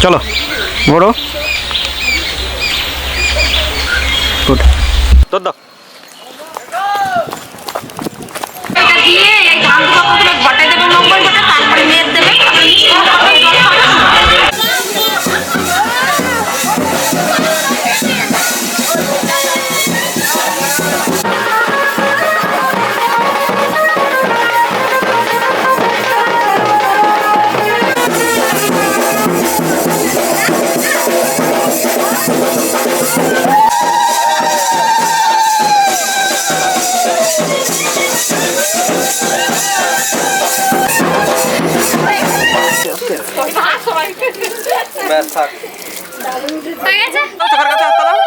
চলো বড় গুড তোর দাও দিয়ে এই ধান গুলো ঘটে দেবে 90 ঘটে, তারপরে মেদ দেবে। ব্যাস থাক হয়ে গেছে। চোখের কাছে হাতটা দাও।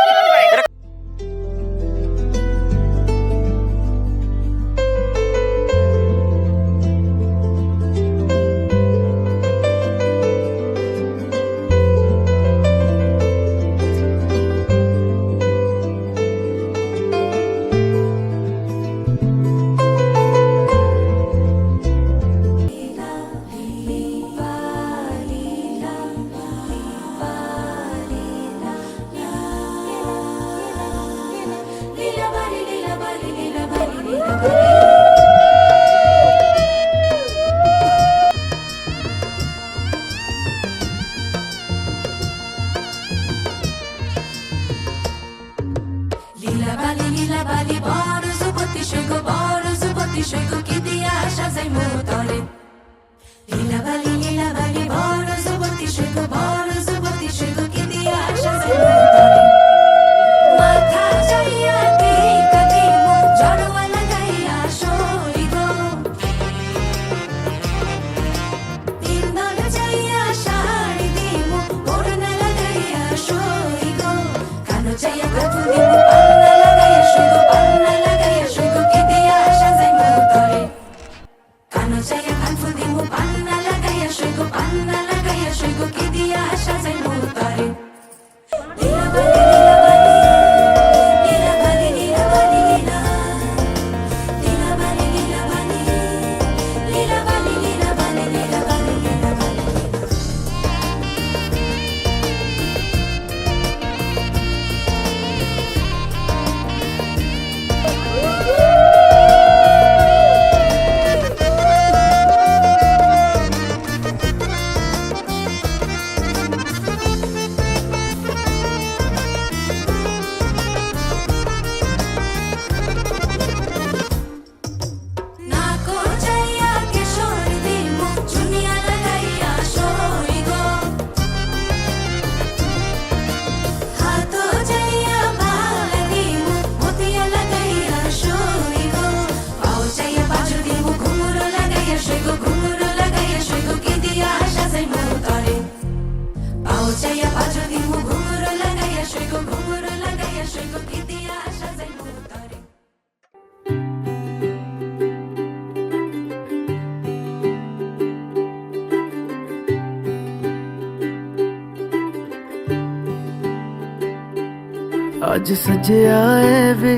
आज सजया है वे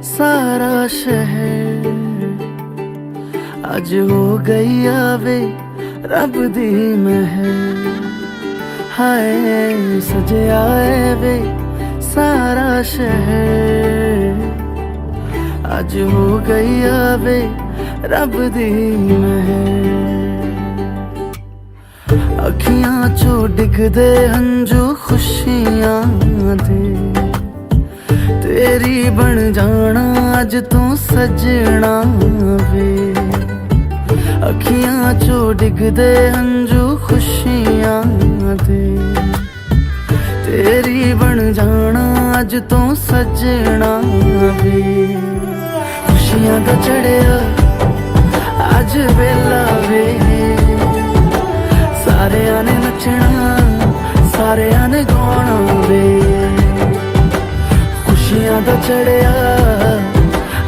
सारा शहर, आज हो गई आवे रब दी महर। हाय सजया है वे सारा शहर, आज हो गई आवे रब दी महर। अखियां चो डिगदे हंजू खुशियां दे, तेरी बन जाना अज तू सजना वे। अखियां चो डिगदे हंजू खुशियां दे, तेरी बन जाना अज तू सजना वे। खुशियां दा चढ़िया अज वेला वे, सारे ने नचना सारे ने गाना वे। खुशियां दा चढ़िया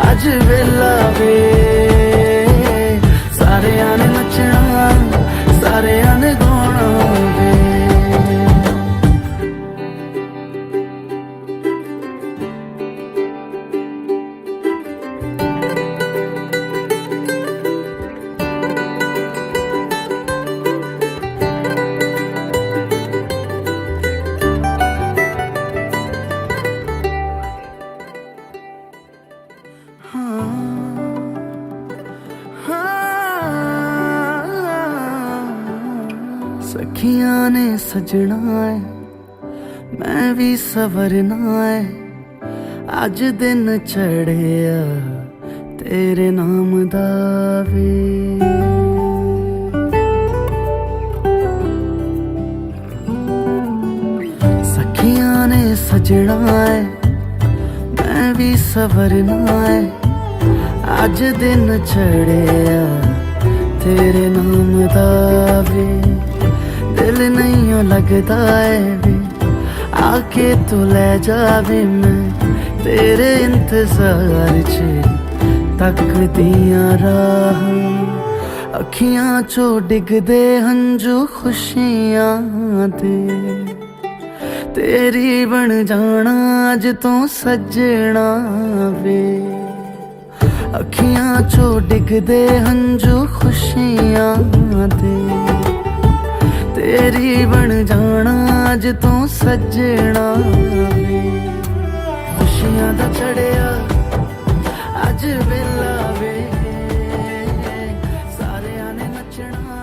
अज वेला वे, सारे ने नचना सारे ने गाना वे। सखियां ने सजना है मैं भी सवरना है अज दिन चढ़िया तेरे नाम दा वे सखियां ने सजना है मैं भी सवरना है अज दिन चढ़िया तेरे नाम दा वे दिल नहीं लगता है वे आके तू ले जावे मैं तेरे इंतजार च तकदियां राह अखियां चो डिगदे हंजू खुशियां दे तेरी बन जाना अज तो सजना वे अखियां चो डिगदे हंजू खुशियां दे तेरी बन जाना अज तो सजना वे खुशियां दा चढ़िया अज वेला वे सारियां ने नचना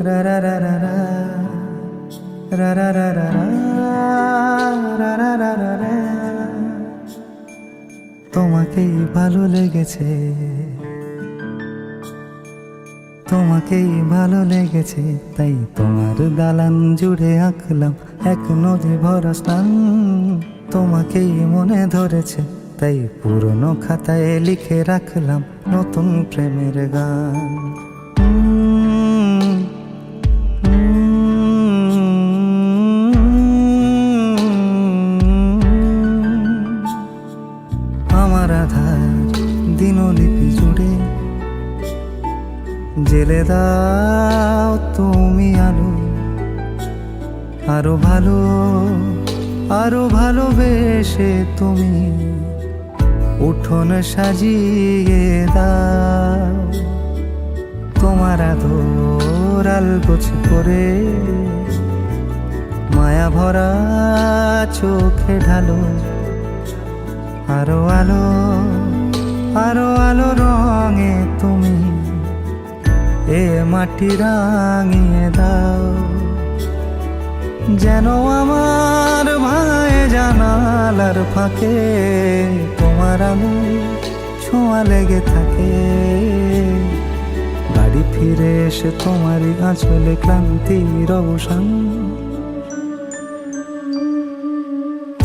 रा रा रा रा रा रा रा रा रा রা রা রা রা রা। তোমাকেই ভালো লেগেছে তোমাকেই ভালো লেগেছে তাই তোমার দালান জুড়ে আঁকলাম এক নদী ভরা স্থান তোমাকেই মনে ধরেছে তাই পুরনো খাতায় লিখে রাখলাম নতুন প্রেমের গান দিনলিপি জুড়ে জেলে দাও তুমি আলো আরো ভালোবেসে তুমি উঠোন সাজিয়ে দাও তোমার আদর আলগোছ করে মায়া ভরা চোখে ঢালো আরো আলো রঙে তুমি এ মাটি রাঙিয়ে দাও যেন আমার ভাই জানালার ফাঁকে তোমার আলো ছোঁয়া লেগে থাকে বাড়ি ফিরে এসে তোমারই আঁচলে ক্লান্তির অবসান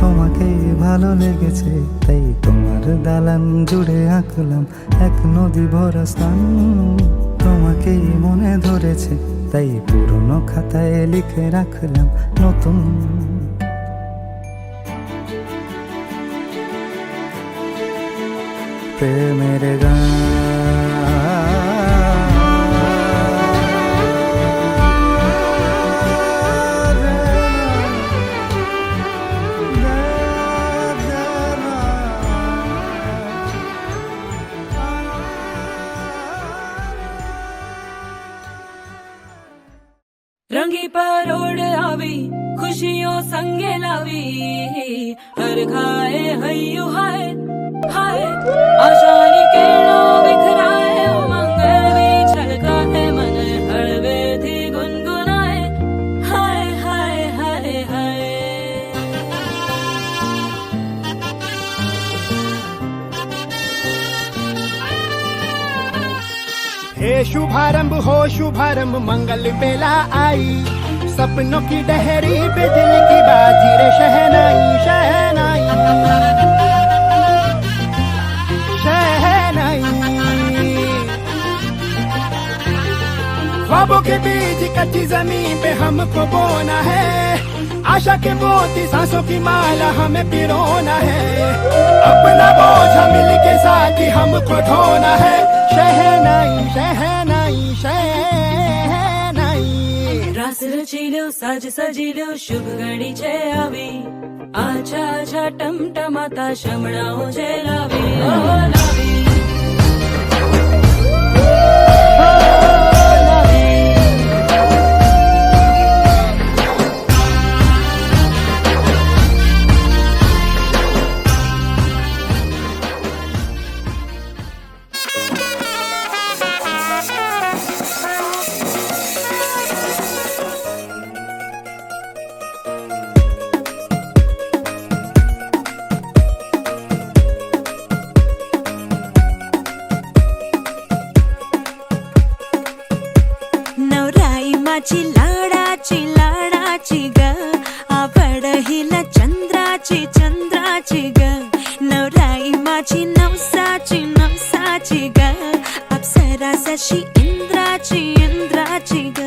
তোমাকে ভালো লেগেছে তাই তোমার দালান জুড়ে আঁকলাম এক নদী ভরা স্থান তোমাকেই মনে ধরেছে তাই পুরনো খাতায় লিখে রাখলাম নতুন প্রেমের গান रंगी परोड़ आवी खुशियों संगे लावी हर खाए हयू हाय हाय आशानी केड़ो बिखराए उमंग भी छलकाए मन हड़वे थी गुनगुनाए हाय हाय हाय हाय हे शुभारंभ हो शुभारंभ मंगल बेला आई सपनों की डहरी पे दिल की बाजी रे शहनाई शहनाई शहनाई ख्वाबों के बीज कच्ची जमीन पे हमको बोना है आशा के मोती सांसों की माला हमें पिरोना है अपना बोझा मिल के साथ ही हमको ढोना है शहनाई शहनाई शहनाई रास रचिलो साज सजिलो शुभ घड़ी छे आवी आछा आछा टमटमाता शमणाओ जे लावी ओ लावी चंद्राची चंद्राची ग नवराई माझी नवसाची नवसाची ग अप्सरा जशी इंद्राची इंद्राची ग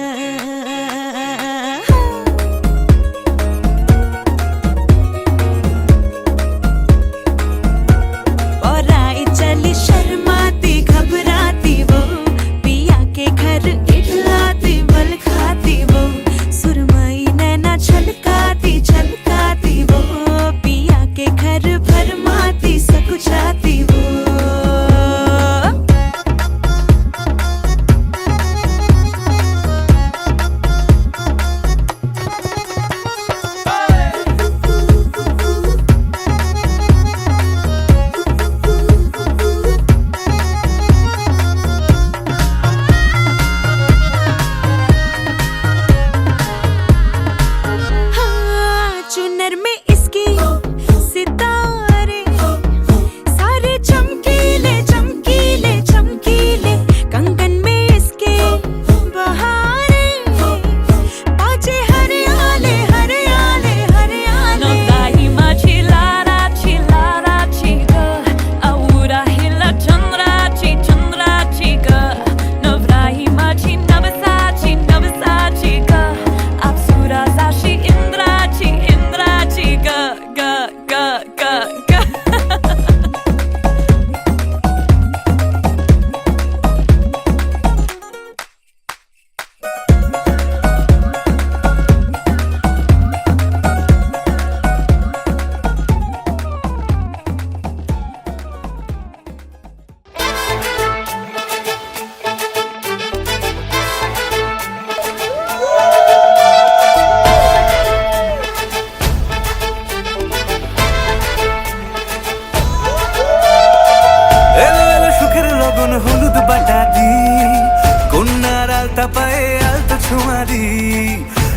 चली शर्माती घबराती वो पिया के घर इटलाती बल खाती वो सुरमई नैना छलकाती छलकाती वो पिया के घर भरमाती सकुचाती वो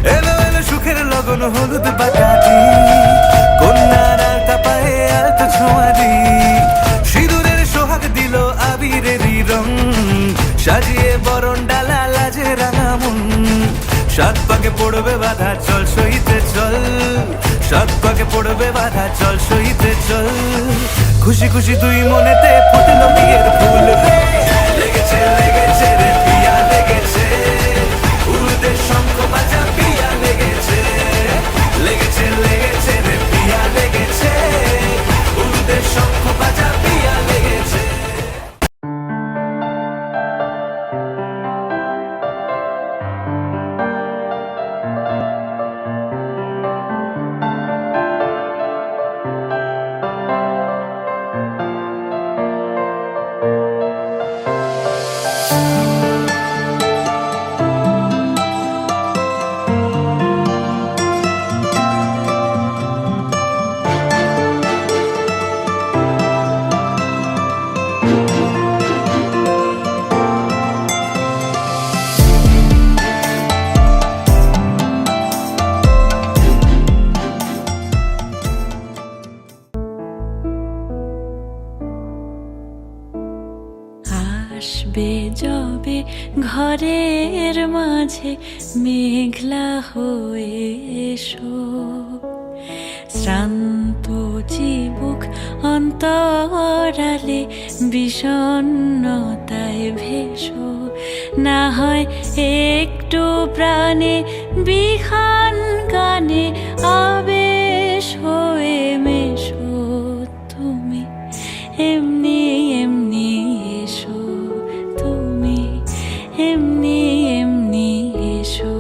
এলো এলো সুখের লগন হলুদ বাটাতি কন্যার আলতা পায়ে আলতা ছোঁয়ারি সিঁদুরের সোহাগ দিল আবিরেরই রং সাজিয়ে বরণ ডালা লাজে রাঙা মন সাত পাকে পড়বে বাধা চল সইতে চল সাত পাকে পড়বে বাধা চল সইতে চল খুশি খুশি দুই মনেতে ফুটলো বিয়ের ফুল লেগেছে লেগেছে রে পিয়া লেগেছে উড়তে শঙ্খ বাজা পিয়া লেগেছে লেগেছে লেগেছে রে পিয়া লেগেছে উড়তে শঙ্খ বাজা পিয়া লেগেছে আসবে যবে ঘরের মাঝে মেঘলা হয়ে এসো শ্রান্ত চিবুক অন্তরালে বিষণ্ণতায় ভেসো না হয় একটু প্রাণে বিহান গানে আবেশ হয়ে মেশো তুমি এমনি এমনি এসো তুমি এমনি এমনি এসো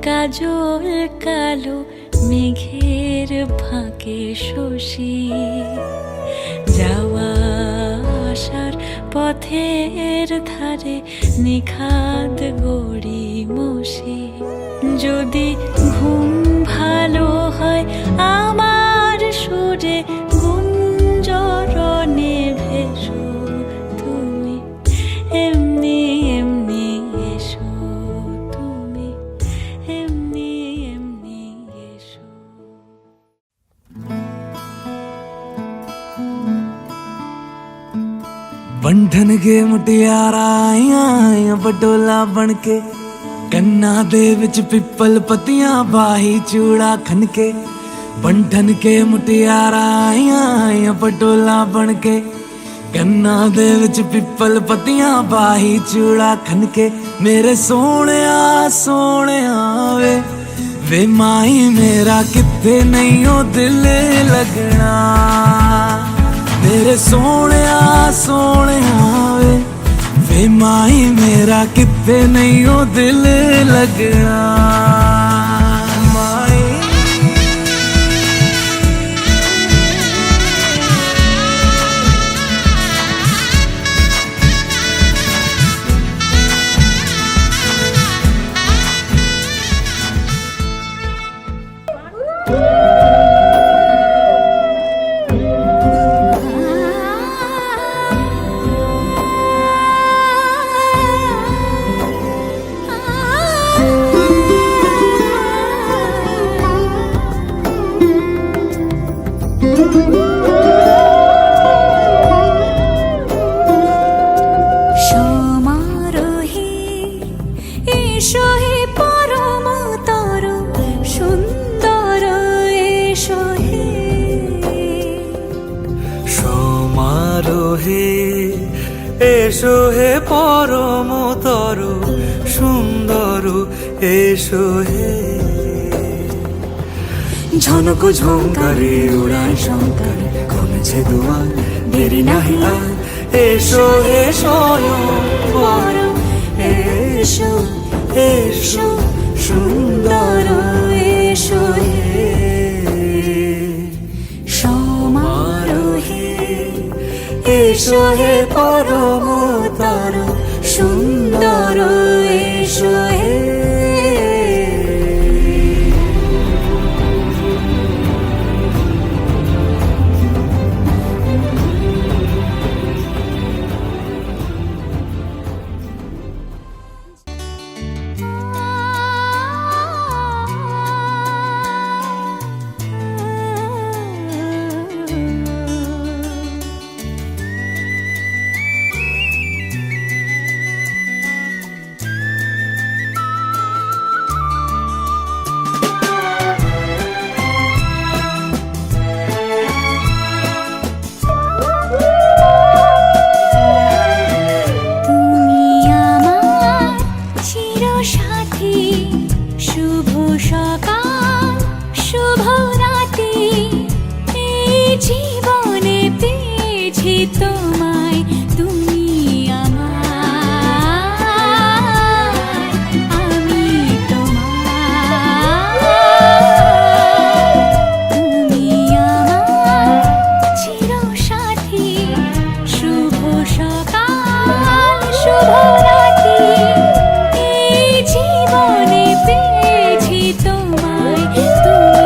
কাজল কালো মেঘের ফাঁকে শশী যাওয়া আসার পথের ধারে নিখাদ গড়ি মশি যদি ঘুম ভালো হয় আমার সুরে গুঞ্জরণে ভেসো তুমি এমনি এমনি এসো बंधन के मुटियारा आईया पटोला बन के कन्ना दे विच पिपल पतियां बाही चूड़ा खनके बंधन के मुटियारा आईया पटोला बन के कन्ना दे विच पिपल पतियां बाही चूड़ा खनके मेरे सोहणिया सोहणिया वे माई मेरा किथे नहीं ओ दिल लगना मेरे सोहणिया सोहणिया वे माई मेरा किथे नहीं ओ दिल लगना माई সমারোহে এসো হে পরম তর সুন্দর এসো হে সমারোহে এসো হে পরম তর সুন্দর এসো হে ঝনক ঝঙ্কারে উড়ায় শঙ্কর কমেছে দুয়ার দেরি নাহি আর এসো হে স্বয়ং পরম এসো এসো সুন্দর এসো হে সমারোহে এসো হে পরম তর সুন্দর এসো হে তোমায় তুমি আমার আমি তোমার তুমি আমার চিরসাথী শুভ সকাল শুভ রাত্রি এই জীবনে পেয়েছি তোমায় তুমি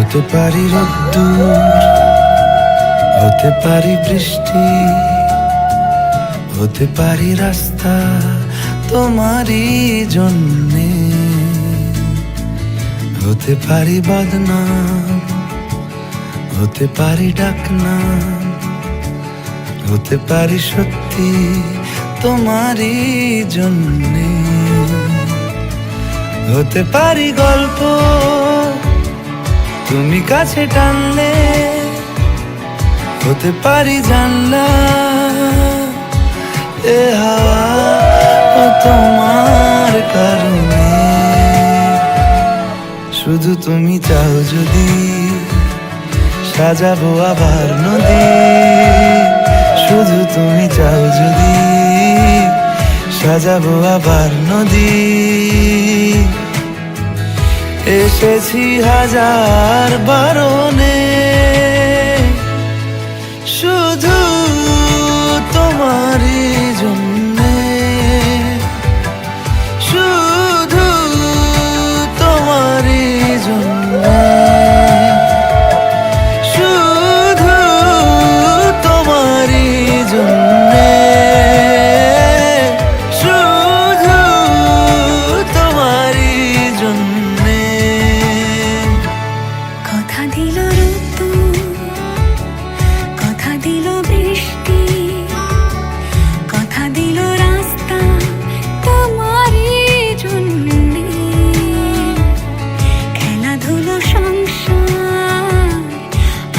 হতে পারি রোদ্দুর হতে পারি বৃষ্টি হতে পারি রাস্তা তোমারই জন্যে হতে পারি বদনাম হতে পারি ডাকনাম হতে পারি সত্যি তোমারই জন্যে হতে পারি গল্প তুমি কাছে টানলে হতে পারি জানলা এ হাওয়া ও তোমার কারণে শুধু তুমি চাও যদি সাজাবো আবার নদী শুধু তুমি চাও যদি সাজাবো আবার নদী এসেছি হাজার বারণে শুধু তোমারই জন্যে শুধু তোমার দিল ঋতু, কথা দিল বৃষ্টি, কথা দিল রাস্তা তোমারই জন্যে। খেলাধুলো সংসার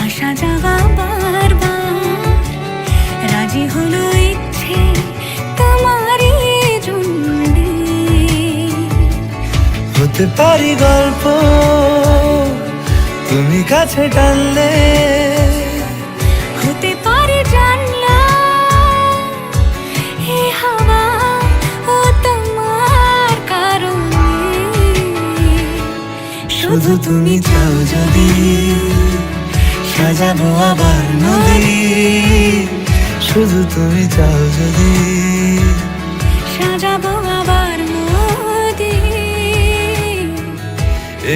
আসা যাওয়া বারবার, রাজি হলো ইচ্ছে তোমারই জন্যে। হতে পারি গল্প তুমি কাছে টানলে, হতে পারে জানলা এ হাওয়া ও তোমার কারণে। শুধু তুমি চাও যদি সাজাবো আবার নদী, শুধু তুমি চাও যদি সাজাবো আবার নদী।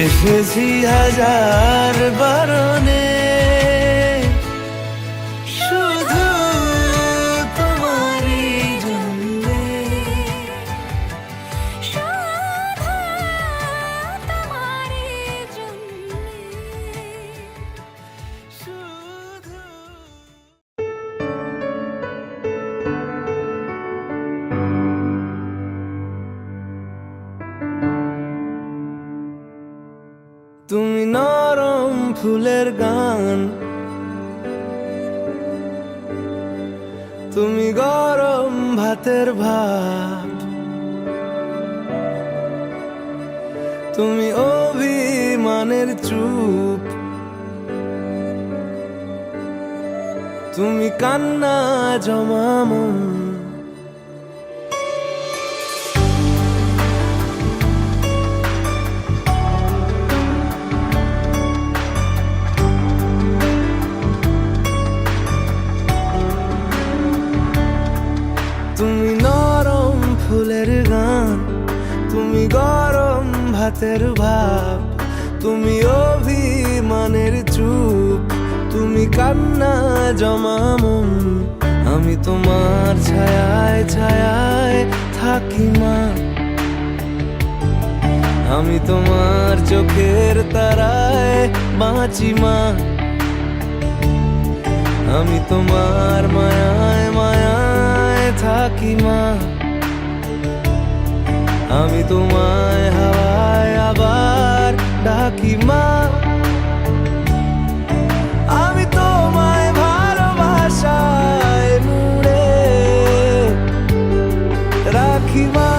এসেছি হাজার বারণে, শুধু তোমারই জন্যে। শুধু তোমারই জন্যে। শুধু তুমি নরম ফুলের গান, তুমি গরম ভাতের ভাত, তুমি অভিমানের চুপ, তুমি কান্না জমামো। তুমি নরম ফুলের গান, তুমি গরম ভাতের ভাব, তুমি অভিমানের চুপ, তুমি কান্না জমামন। আমি তোমার ছায়ায় ছায়ায় থাকি মা, আমি তোমার চোখের তারায় বাঁচি মা, আমি তোমার মায়ায় মায়ায় থাকি মা, আমি তোমায় হাওয়ায় আবার ডাকি মা, আমি তোমায় ভালোবাসায় মুড়ে রাখি মা।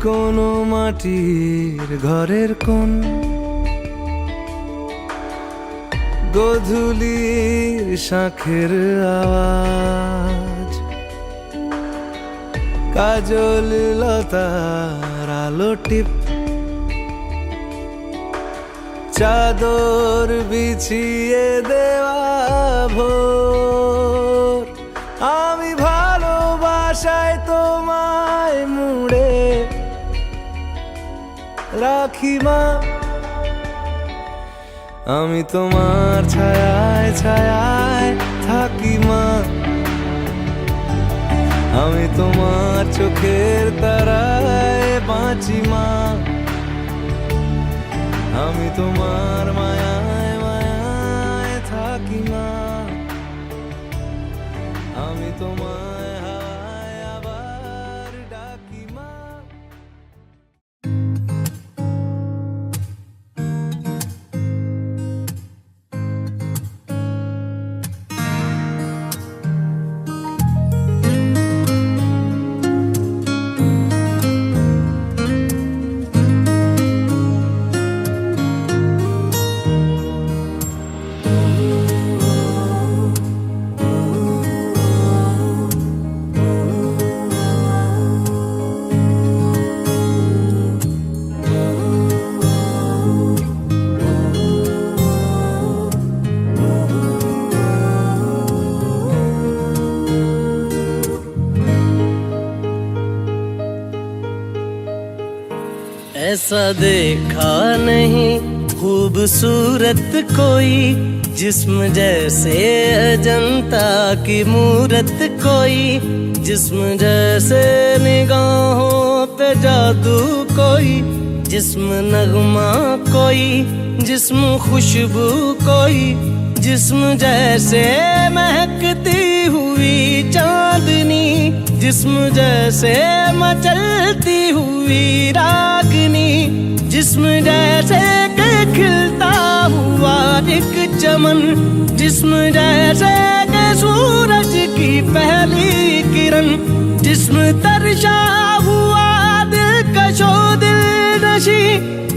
কোনো মাটির ঘরের কোন গোধূলির শাঁখের আওয়াজ, কাজল লতার আলো টিপ, চাদর বিছিয়ে দেওয়া ভোর, আমি ভালোবাসায় তোমায় মুড়ে রাখি মা, আমি তোমার ছায়ায় ছায়ায় থাকি মা, আমি তোমার চোখের তারায় বাঁচি মা, আমি তোমার মায়ায় মায়ায় থাকি মা, আমি তোমায় হাওয়ায় আবার ডাকি মা। ऐसा देखा नहीं खूबसूरत कोई, जिस्म जैसे अजंता की मूरत कोई, जिस्म जैसे निगाहों पे जादू कोई, जिस्म नगमा कोई, जिस्म खुशबू कोई, जिस्म जैसे महकती हुई चांदनी, जिस्म जैसे मचलती हुई रागनी, जिस्म जैसे के खिलता हुआ एक चमन, जिस्म जैसे के सूरज की पहली किरण, जिस्म तरशा हुआ दिलकशो दिल नशी,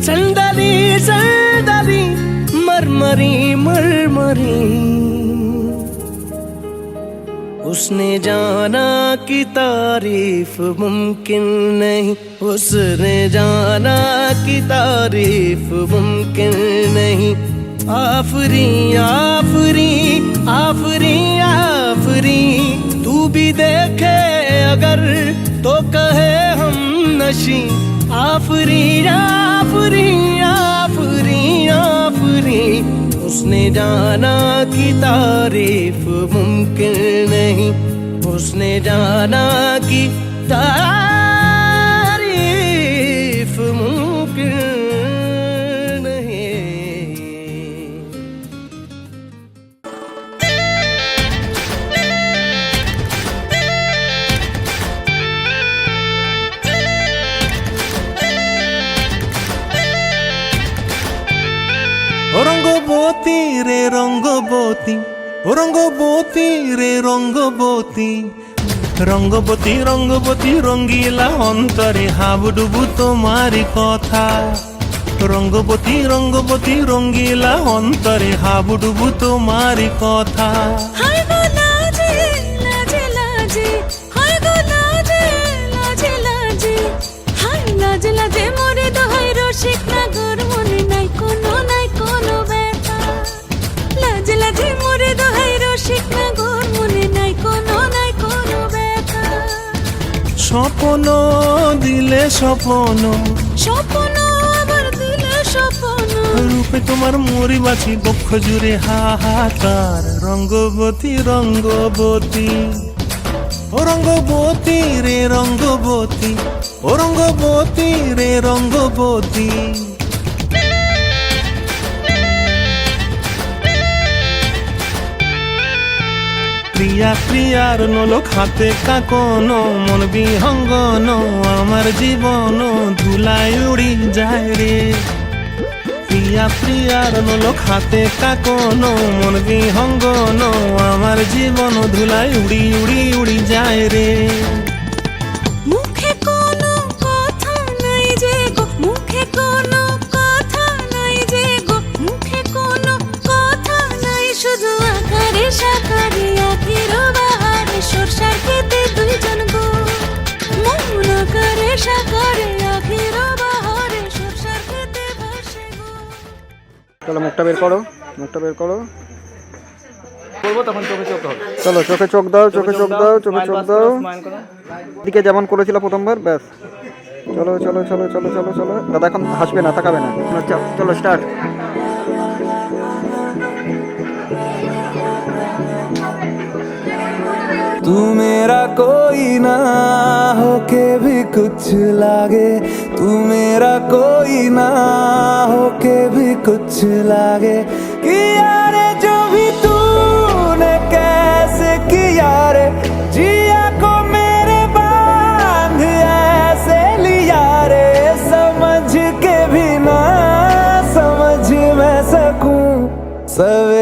संदली संदली मरमरी मरमरी। उसने जाना कि तारीफ मुमकिन नहीं, उसने जाना कि तारीफ मुमकिन नहीं। आफरी आफरी आफरी आफरी, तू भी देखे अगर तो कहे हम नशी। आफरी आफरी आफरी आफरी, उसने जाना कि तारीफ मुमकिन नहीं, उसने जाना कि तारीफ मुमकिन नहीं। রঙ্গবতী রে রঙ্গবতী, ও রঙ্গবতী রে রঙ্গবতী, রঙ্গবতী রঙ্গবতী রঙ্গিলা অন্তরে হাবুডুবু তোমারি কথা। রঙ্গবতী রঙ্গবতী রঙ্গিলা অন্তরে হাবুডুবু তোমারি কথা। হায় গো লাজে লাজে লাজে, হায় গো লাজে লাজে লাজে, হায় লাজে লাজে মোরে দোহাই রসিক নাগর, মনে নাই কোনো ব্যথা। লাজে লাজে মোরে দোহাই রসিক নাগর, মনে নাই কোনো ব্যথা। স্বপ্ন দিলে স্বপ্ন, স্বপ্ন আবার দিলে স্বপ্ন, রূপে তোমার মরি বাছি বক্ষ জুড়ে হাহাকার। রঙ্গবতী রঙ্গবতী, ও রঙ্গবতী রে রঙ্গবতী, ও রঙ্গবতী রে রঙ্গবতী। প্রিয়া প্রিয়ার নলক হাতে কাকন, মন বিহঙ্গন আমার জীবন ধুলায় উড়ি যায় রে। প্রিয়া প্রিয়ার নলক হাতে কাকন, মন বিহঙ্গন আমার জীবন ধুলায় উড়ি উড়ি উড়ি যায় রে। মুখে কোনো কথা নাই যে গো, মুখে কোনো কথা নাই যে গো, মুখে কোনো কথা নাই, শুধু আকারে সাকারে আখির বাহারে সরষার খেতে দুইজন গো। মন আকারে সাকারে আখির বাহারে সরষার খেতে বসে গো। চলো মুখটা বের করো, মুখটা বের করো। করবো তখন চোখে চোখ হবে। চলো চোখে চোখ দাও, চোখে চোখ দাও, চোখে চোখ দাও। দিকে যেমন করেছিল প্রথমবার, ব্যাস। চলো চলো চলো চলো চলো চলো। দাদা এখন হাসবে না, তাকাবে না। চলো স্টার্ট। तू मेरा कोई ना होके भी कुछ लागे, तू मेरा कोई ना होके भी कुछ लागे। किया रे जो भी तूने कैसे किया रे, जिया को मेरे बांध ऐसे लिया रे। समझ के भी ना समझ मैं सकूं, सवेरे